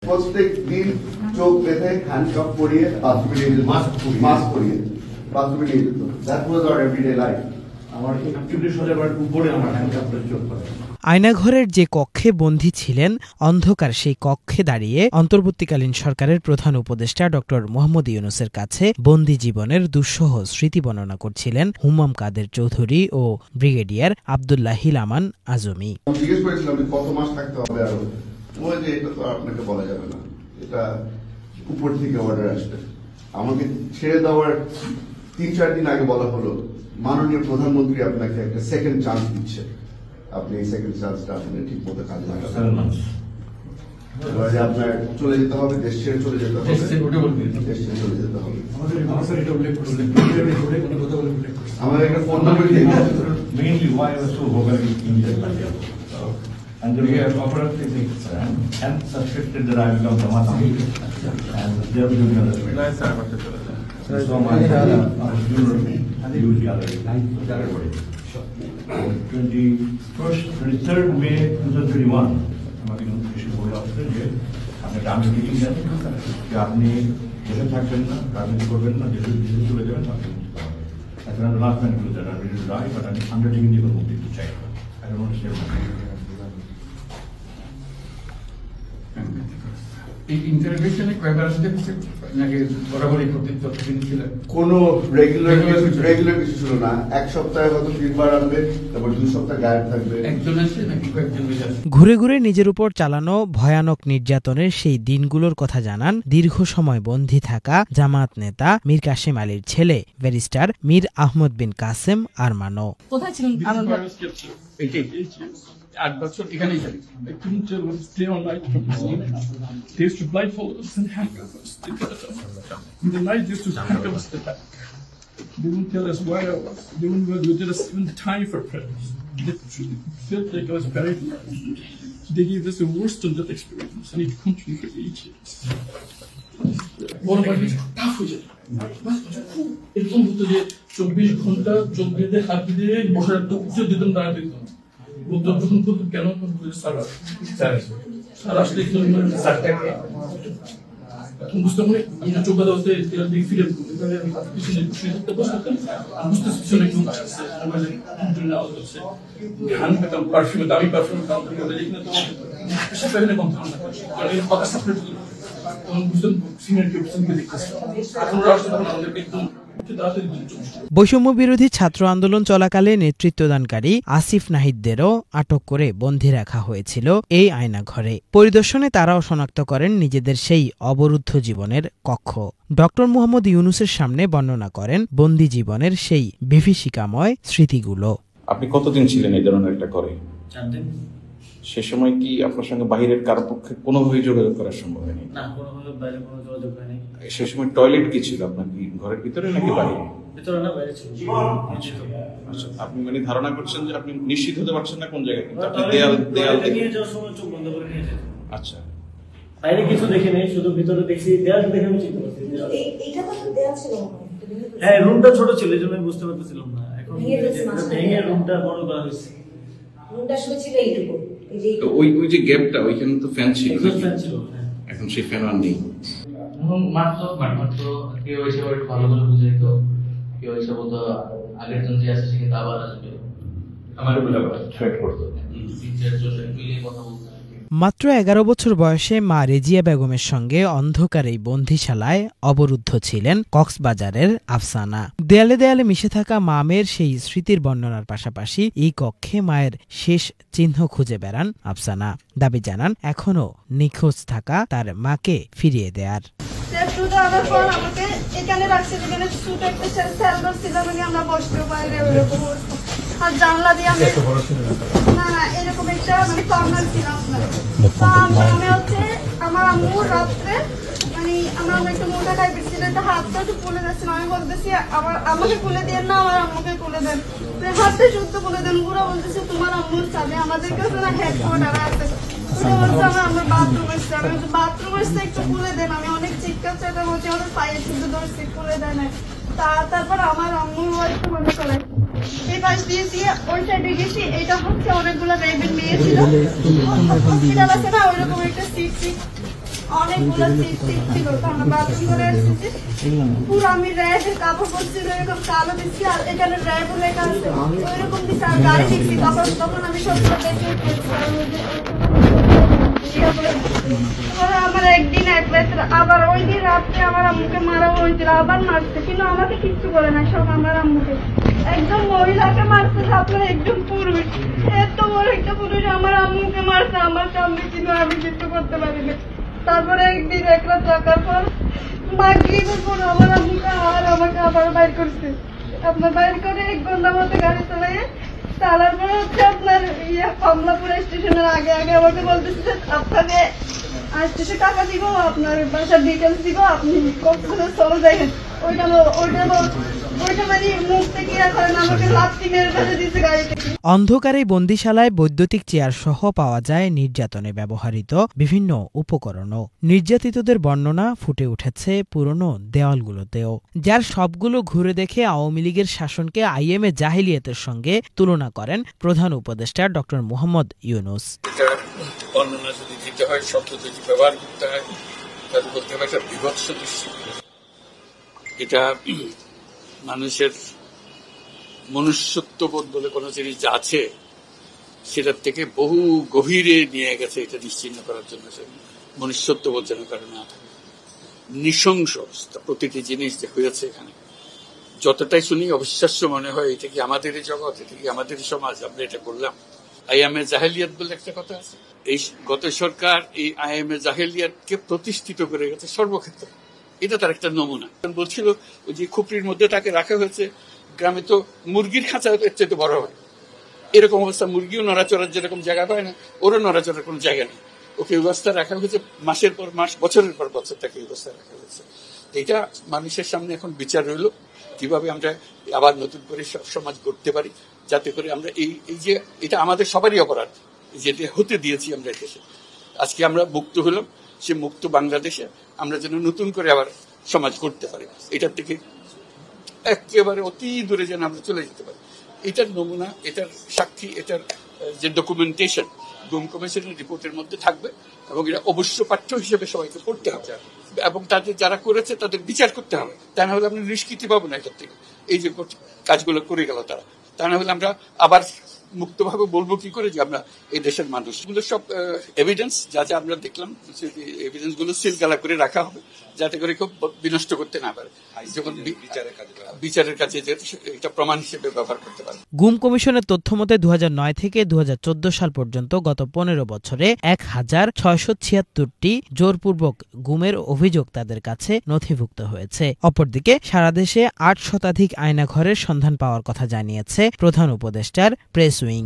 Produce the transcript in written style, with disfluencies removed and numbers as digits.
প্রত্যেক দিন চোখ বেঁধে হ্যান্ডকাপ পরিয়ে বাথরুমে নিয়ে যেত, মাস্ক পরিয়ে বাথরুমে নিয়ে যেত। That was our everyday life. আমার 40 হাজার উপরে আমার হ্যান্ডকাপ পরে চোখ পড়ে। আয়নাঘরের যে কক্ষে বন্দী ছিলেন, অন্ধকার সেই কক্ষে দাঁড়িয়ে অন্তর্বর্তীকালীন সরকারের প্রধান উপদেষ্টা ডক্টর মোহাম্মদ ইউনূসের কাছে বন্দী জীবনের দুঃসহ স্মৃতি বর্ণনা করছিলেন হুমাম কাদের চৌধুরী ও ব্রিগেডিয়ার আব্দুল্লাহ হিল আমান আজমি। জিজ্ঞেস করেছিলাম কত মাস থাকতে হবে, আরো যে এটা তো আপনাকে বলা যাবে না, এটা উপর থেকে অর্ডার আসবে। আমাকে ছেড়ে দেওয়ার 3-4 দিন আগে বলা হলো মাননীয় প্রধানমন্ত্রী আপনাকে একটা সেকেন্ড চান্স দিচ্ছে, আপনি এই সেকেন্ড চান্সটা আপনি ঠিক মতো কাজে লাগাবেন। আপনার চলে যেতে হবে, দেশ ছেড়ে চলে যেতে হবে, দেশ ছেড়ে চলে যেতে হবে। আমাদের একটা phone number and we have offered physics and suspected that I become the Mata and they will do another way. So my huge gallery. 23rd May 2021 আমাকে নোটিফিকেশন বলে আসছে যে আপনি ডান্স মিটিং দেন যে আপনি দেশে থাকবেন না, রাজনীতি করবেন না, দেশে চলে যাবেন। এখন লাস্ট ম্যান বলে দেন আমি রাই বাট আমি আন্ডারটেকিং জীবন মুক্তি চাই না। I don't want to stay with কোনো রেগুলার কিছু ছিল না। এক সপ্তাহে হয়তো 3 বার আনবে, তারপর 2 সপ্তাহ গায়েব থাকবে। ঘুরে ঘুরে নিজের উপর চালানো ভয়ানক নির্যাতনের সেই দিনগুলোর কথা জানান দীর্ঘ সময় বন্দী থাকা জামায়াত নেতা মীর কাসেম আলীর ছেলে ব্যারিস্টার মীর আহমদ বিন কাসেম আরমানও। কোথায় ছিলেন? 8 বছর এখানেই থাকি। I couldn't tell what day or night from the scene. They used to blindfold us and handcuff us. In the night, they used to handcuff us to the back. They wouldn't tell us where I was. They wouldn't tell us even the time for prayers. They felt like I was buried alive. They gave us the worst on that experience, and it continued for 8 years. বড় ভাই tough হয়ে যায়। এরকম হতো যে 24 ঘন্টা চোখ বেঁধে হাত দিয়ে বসে রাখতো, উঠে দিতাম দাঁড়াতে দিতাম। কেন স্যার আসলে বুঝতে পারি আমি চোখ বাঁধা হতে ফিরে পিছনে বুঝতে পিছনে কেউ আসছে, মোবাইলে আওয়াজ হচ্ছে, ঘ্রাণ পেতাম, পারফিউমে দামি পারফিউম সেখানে কম কথা সাপোর্ট তখন বুঝতাম সিনিয়র কেউ পিছনকে দেখতেছে। এখন ওরা আসলে আমাদেরকে একদম বৈষম্য বিরোধী ছাত্র আন্দোলন চলাকালে নেতৃত্বদানকারী আসিফ নাহিদদেরও আটক করে বন্দী রাখা হয়েছিল এই আয়নাঘরে। পরিদর্শনে তারাও শনাক্ত করেন নিজেদের সেই অবরুদ্ধ জীবনের কক্ষ। ডক্টর মোহাম্মদ ইউনূসের সামনে বর্ণনা করেন বন্দী জীবনের সেই বিভীষিকাময় স্মৃতিগুলো। আপনি কতদিন ছিলেন এই ধরনের একটা ঘরে? 4 দিন। সে সময় কি আপনার সঙ্গে বাহিরের কারো পক্ষে কোনোভাবেই যোগাযোগ করা সম্ভব হয়নি? না, কোনোভাবে বাইরে কোনো যোগাযোগ হয়নি। সে সময় টয়লেট কি ছিল আপনার, কি ঘরের ভিতরে নাকি বাইরে? ভিতরে না, বাইরে ছিল। আচ্ছা, আপনি মানে ধারণা করছেন যে আপনি নিশ্চিত হতে পারছেন না কোন জায়গায়, কিন্তু আপনি দেয়াল নিয়ে যাওয়ার সময় চোখ বন্ধ করে নিয়ে যেতেন। আচ্ছা, বাইরে কিছু দেখি নাই, শুধু ভিতরে দেখছি। দেয়াল দেখে আমি চিনতে পারছি। এইটা তো দেয়াল ছিল। হ্যাঁ, রুমটা ছোট ছিল, এই জন্য বুঝতে পারতেছিলাম না। এখন ভেঙে রুমটা বড় করা হয়েছে। রুমটা শুধু ছিল এইটুকু। ওই যে গ্যাপটা, ওইখানে তো ফ্যান ছিল। ফ্যান ছিল, এখন সেই ফ্যান আর নেই। মাত্র কেউ এসে ভালো করে বুঝে দিত, কেউ এসে বলতো আগের জন যে আছে সে কিন্তু আবার আসবে, আমার থ্রেট করতো, মিলিয়ে কথা বলতো। মাত্র 11 বছর বয়সে মা রেজিয়া বেগমের সঙ্গে অন্ধকার এই বন্দিশালায় অবরুদ্ধ ছিলেন কক্সবাজারের আফসানা। দেয়ালে দেয়ালে মিশে থাকা মামের সেই স্মৃতির বর্ণনার পাশাপাশি এই কক্ষে মায়ের শেষ চিহ্ন খুঁজে বেড়ান আফসানা। দাবি জানান এখনো নিখোঁজ থাকা তার মাকে ফিরিয়ে দেয়ার। আমাকে এখানে রাখছে, যেখানে ছোট একটা সেলফার ছিল, আমরা বসতে পারি ওরকম, আর জানলা দিয়ে আমি না এরকম একটা মানে কর্নার ছিলাম। আমি হচ্ছে আমার আম্মু রাত্রে মানে আমার আম্মু একটু মোটা টাইপের ছিল, একটা হাতটা একটু খুলে যাচ্ছিল। আমি বলতেছি আমাকে খুলে দেন না, আমার আম্মুকে খুলে দেন, হাতটা শুদ্ধ খুলে দেন। পুরো বলতেছে তোমার আম্মুর চাবে, আমাদের কাছে না হেডকোয়ার্টার আছে। আমার বাথরুম এসছে, আমি বাথরুম এসছে একটু খুলে দেন। আমি অনেক চিৎকার চাকা করছি, আমাদের পায়ে শুদ্ধ ধরছি, খুলে দেয় না। তারপর আমার আম্মুর একটু মনে করে এই পাশ দিয়েছি, ওই সাইডে গেছি। এটা হচ্ছে অনেকগুলো রেবেল মেয়ে ছিল, হসপিটাল আছে না, ওইরকম একটা সিট অনেকগুলো সিট ছিল, তো আমরা বাথরুম করে এসেছি। পুরো আমি র্যাবের কাপড় পরছিল, এরকম কালো দিচ্ছি, আর এখানে র্যাবও লেখা আছে, ওইরকম দিচ্ছি, আর গাড়ি দেখছি। তখন আমি সবগুলো দেখে আমার একদিন এক রাত্রে, আবার ওই দিন রাত্রে আমার আম্মুকে মারা হয়েছিল, আবার মারছে, কিন্তু আমাকে কিচ্ছু করে না, সব আমার আম্মুকে। একদম মহিলাকে মারছে, আপনার একদম পুরুষ, এত বড় একটা পুরুষ আমার আম্মুকে মারছে আমার সামনে, কিন্তু আমি কিছু করতে পারিনি। তারপরে একদিন এক রাত রাখার পর মাগরিবের পর আমার আম্মুকে আর আমাকে আবার বাইর করছে। আপনার বাইর করে 1 ঘন্টার মধ্যে গাড়ি চালাইয়ে চালার পরে হচ্ছে আপনার কমলাপুর স্টেশনের আগে আগে আমাকে বলতেছে যে আপনাকে স্টেশনে টাকা দিব, আপনার বাসার ডিটেলস দিব, আপনি কক্সবাজার চলে যাবেন। ওইটা মানে মুখ থেকে আমাকে লাথি মেরে ফেলে দিচ্ছে গাড়ি থেকে। অন্ধকারে বন্দিশালায় বৈদ্যুতিক চেয়ার সহ পাওয়া যায় নির্যাতনে ব্যবহৃত বিভিন্ন উপকরণও। নির্যাতিতদের বর্ণনা ফুটে উঠেছে পুরনো দেওয়ালগুলোতেও, যার সবগুলো ঘুরে দেখে আওয়ামী লীগের শাসনকে আইএমএ জাহিলিয়াতের সঙ্গে তুলনা করেন প্রধান উপদেষ্টা ডক্টর মোহাম্মদ ইউনূস। বর্ণনা যদি দিতে হয়, শব্দ যদি ব্যবহার করতে হয়, তাহলে বলতে হবে একটা বিভৎস দৃশ্য। এটা মানুষের মনুষ্যত্ববোধ বলে কোনো জিনিস যা আছে সেটার থেকে বহু গভীরে নিয়ে গেছে, এটা নিশ্চিহ্ন করার জন্য। মনুষ্যত্ববোধ যেন কারণ না থাকে, নৃশংস অবস্থা। প্রতিটি জিনিস যে হয়েছে এখানে, যতটাই শুনি অবিশ্বাস্য মনে হয়। এটা কি আমাদেরই জগৎ, এটা কি আমাদেরই সমাজ, আমরা এটা করলাম? আইএমএ জাহেলিয়াত বলে একটা কথা আছে। এই গত সরকার এই আইএমএ জাহেলিয়াতকে প্রতিষ্ঠিত করে গেছে সর্বক্ষেত্রে। এটা তার একটা নমুনা। বলছিল ওই যে খুপড়ির মধ্যে তাকে রাখা হয়েছে, গ্রামে তো মুরগির খাঁচা এর চেয়ে বড় হয়, এরকম অবস্থা। মুরগিও নড়াচড়ার যেরকম জায়গা পায় না, ওরও নড়াচড়ার কোনো জায়গা নেই। ওকে ব্যবস্থা রাখা হয়েছে, মাসের পর মাস, বছরের পর বছর তাকে ব্যবস্থা রাখা হয়েছে। এটা মানুষের সামনে এখন বিচার রইল, কিভাবে আমরা আবার নতুন করে সমাজ গড়তে পারি, যাতে করে আমরা এই যে এটা আমাদের সবারই অপরাধ, যেটা হতে দিয়েছি আমরা দেশে। আজকে আমরা মুক্ত হলাম, সে মুক্ত বাংলাদেশে আমরা যেন নতুন করে আবার সমাজ গড়তে পারি, এটার থেকে একেবারে অতি দূরে যেন আমরা চলে যেতে পারি। এটার নমুনা, এটার সাক্ষী, এটার যে ডকুমেন্টেশন গুম কমিশনের রিপোর্টের মধ্যে থাকবে, এবং এটা অবশ্য পাঠ্য হিসেবে সবাইকে পড়তে হবে, এবং তাদের যারা করেছে তাদের বিচার করতে হবে। তা না হলে আমরা নিষ্কৃতি পাবো না এটার থেকে। এই যে কাজগুলো করে গেল তারা, তা না হলে আমরা আবার মুক্তভাবে বলবো কি করে যে আমরা এই দেশের মানুষ। এগুলো সব এভিডেন্স, যা যা আমরা দেখলাম, এভিডেন্স গুলো সিলগালা করে রাখা হবে, যাতে করে কেউ বিনষ্ট করতে না পারে, যখন বিচারের কাছে এটা প্রমাণ হিসেবে ব্যবহার করতে পারে। গুম কমিশনের তথ্য মতে 2009 থেকে 2014 সাল পর্যন্ত গত 15 বছরে 1676টি জোরপূর্বক গুমের অভিযোগ তাদের কাছে নথিভুক্ত হয়েছে। অপরদিকে সারা দেশে 8 শতাধিক আয়নাঘরের সন্ধান পাওয়ার কথা জানিয়েছে প্রধান উপদেষ্টার প্রেস উইং।